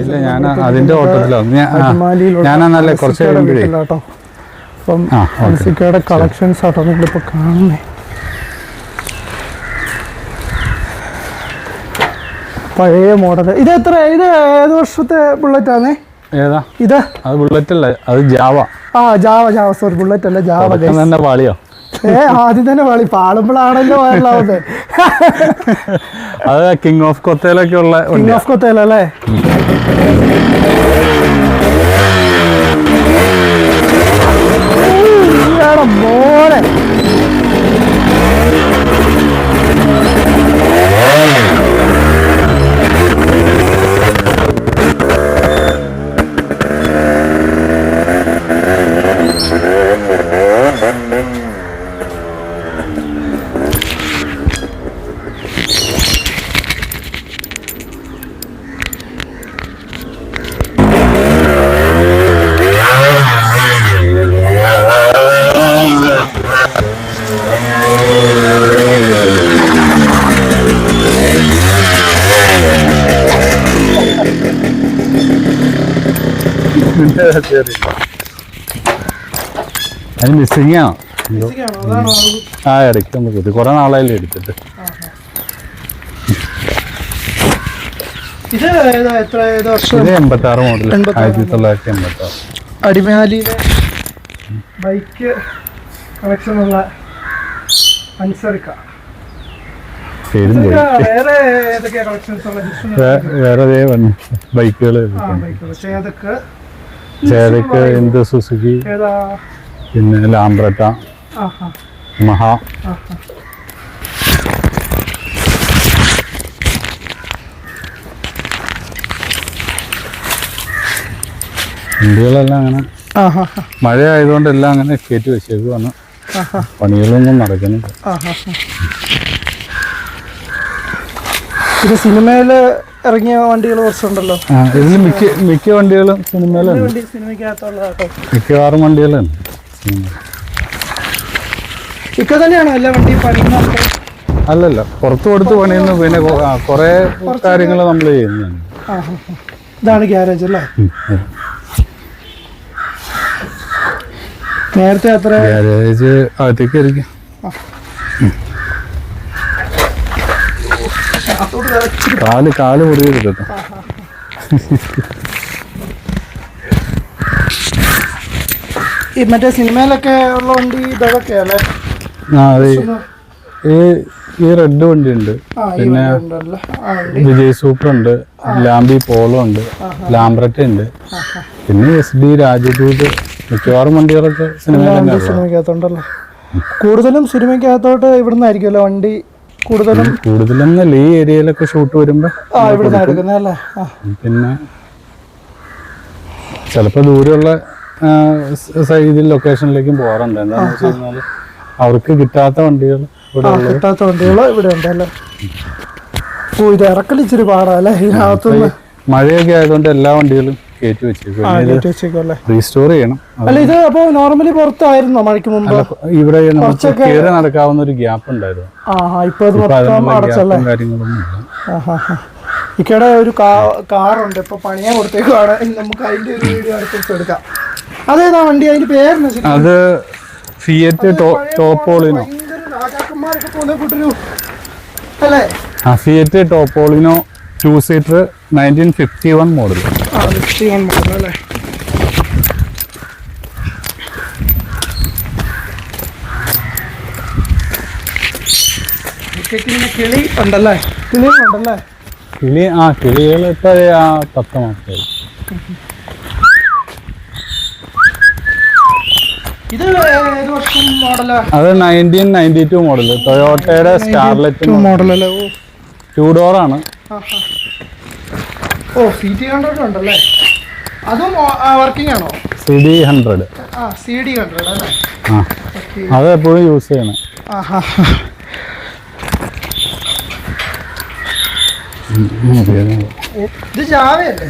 ഇല്ല, ഞാൻ അതിന്റെ ഓട്ടത്തിലാണ്. ഞാനല്ലേ കുറച്ച് കഴിയുമ്പോഴേ അപ്പം അൻസിക്കയുടെ കളക്ഷൻസ് ആട്ടോ നിങ്ങളിപ്പോൾ കാണുന്നേ. പഴയ മോഡൽ. ഇത് ഏത് വർഷത്തെ ബുള്ളറ്റാണ്? ഏതാ ഇത്? അത് ബുള്ളറ്റ് അല്ല, അത് ജാവ. ജാവ സോറി, ബുള്ളറ്റ് അല്ല, ജാവ. തന്നെ പാളിയോ? ആദ്യം തന്നെ പാളി. പാളുമ്പോഴാണല്ലോ വയറിലാവുന്നത്. അത് കിങ് ഓഫ് കൊത്തയിലൊക്കെ ഉള്ള. കിങ് ഓഫ് കൊത്തയിലല്ലേ? മോനെ അത് മിസ്സിങ് ആണോ? ഇടയ്ക്ക് ഒന്ന് കുത്തി. കുറെ നാളായില്ലേ എടുത്തിട്ട്. ഇത് 86 മോഡൽ, 1986. അടിമാലിയിലെ ബൈക്ക് കളക്ഷനുള്ള അൻസറിക്ക. വേറെ ബൈക്കുകൾ, ചേതക്ക്, എന്ത് സുസുക്കി, പിന്നെ ലാംബ്രറ്റ, മഹാ. വണ്ടികളെല്ലാം അങ്ങനെ മഴ ആയതുകൊണ്ട് എല്ലാം അങ്ങനെ കയറ്റി വെച്ചേക്കുവാണ്. പണികളൊന്നും നടക്കുന്നില്ല. ഇത് സിനിമയില് ഇറങ്ങിയ വണ്ടികൾ കുറച്ചുണ്ടല്ലോ. ഇതിൽ മിക്ക വണ്ടികളും സിനിമയിലുണ്ട്. മിക്കവാറും വണ്ടികളുണ്ട്. ഇക്ക തന്നെയാണോ എല്ലാ വണ്ടിയും പണിയുന്നത്? അല്ലല്ല, പുറത്തു കൊടുത്ത് പണിയുന്നു. പിന്നെ കുറെ കാര്യങ്ങൾ നമ്മൾ ചെയ്യുന്നുണ്ട്. ഇതാണ് ഗ്യാരേജ് അല്ലേ? നേരത്തെ അത്ര ഗ്യാരേജ് അകത്തേക്ക് ആയിരിക്കും. കാല് മുറിയത് കേട്ടോ. ഈ മറ്റേ സിനിമയിലൊക്കെ ഉള്ള വണ്ടി ഇതൊക്കെയല്ലേ? ഈ റെഡ് വണ്ടി ഉണ്ട്, പിന്നെ വിജയ് സൂപ്പർ ഉണ്ട്, ലാംബി പോളോ ഉണ്ട്, ലാംബ്രറ്റ ഉണ്ട്, പിന്നെ SD രാജദൂത്. മിക്കവാറും വണ്ടികളൊക്കെ സിനിമയ്ക്കകത്തുണ്ടല്ലോ. കൂടുതലും സിനിമയ്ക്കകത്തോട്ട് ഇവിടുന്നായിരിക്കുമല്ലോ വണ്ടി കൂടുതലൊന്നല്ല. ഈ ഏരിയയിലൊക്കെ ഷൂട്ട് വരുമ്പോ ഇവിടുന്ന് എടുക്കുന്നല്ലേ. പിന്നെ ചിലപ്പോ ദൂരെയുള്ള ഇതിൽ ലൊക്കേഷനിലേക്കും പോകാറുണ്ട്. എന്താണെന്ന് വെച്ച് കഴിഞ്ഞാൽ അവർക്ക് കിട്ടാത്ത വണ്ടികൾ ഇവിടെ ഉണ്ടല്ലേ. ഇത് ഇറക്കൽ ഇച്ചിരി പാടല്ലേ ഇതിനകത്തുനിന്ന്. മഴയൊക്കെ ആയതുകൊണ്ട് എല്ലാ വണ്ടികളും കയറ്റി വെച്ചേക്കും. റീസ്റ്റോർ ചെയ്യണം. അല്ല, ഇത് അപ്പൊ നോർമലി പുറത്തായിരുന്നോ മഴയ്ക്ക് മുമ്പ്? ഇവിടെ കയറി നടക്കാവുന്ന ഒരു ഗ്യാപ്പ് ഉണ്ടായിരുന്നു. ഇക്കടെ ഒരു കാറുണ്ട്, ഇപ്പൊ പണിയാൻ കൊടുത്തേക്കുവാണ്. നമുക്ക് അതിന്റെ ഒരു വീഡിയോ എടുക്കാം. അതേതാ വണ്ടി? അതിന്റെ പേര്? അത് Fiat Topolino. Fiat Topolino 2 seater 1951 model. അല്ലേ? കിളി ഉണ്ടല്ലേ? കിളികൾ ഇപ്പൊ 10 മാസമായി. അത് 1992 മോഡൽ, ടൊയോട്ടയുടെ സ്കാർലെറ്റ് മോഡൽ. 2 ഡോർ ആണ്. CT100 ഉണ്ടല്ലേ? അതും വർക്കിംഗ് ആണോ? CD100. CD100 അല്ലേ? അത് എപ്പോഴും യൂസ് ചെയ്യണം. ഇത് ജാവയല്ലേ?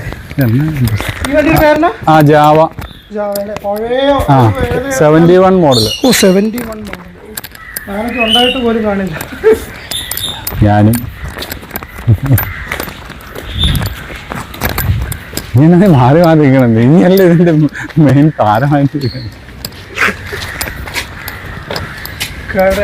Java 71 model. 71 മോഡൽ. ഞാനൊക്കെ ഉണ്ടായിട്ട് പോലും കാണില്ല. ഞാനും ഇങ്ങനെ മാറി മാറിയിരിക്കണം, നീയല്ലേ ഇതിന്റെ മെയിൻ താരമായിട്ടിരിക്കണം. കട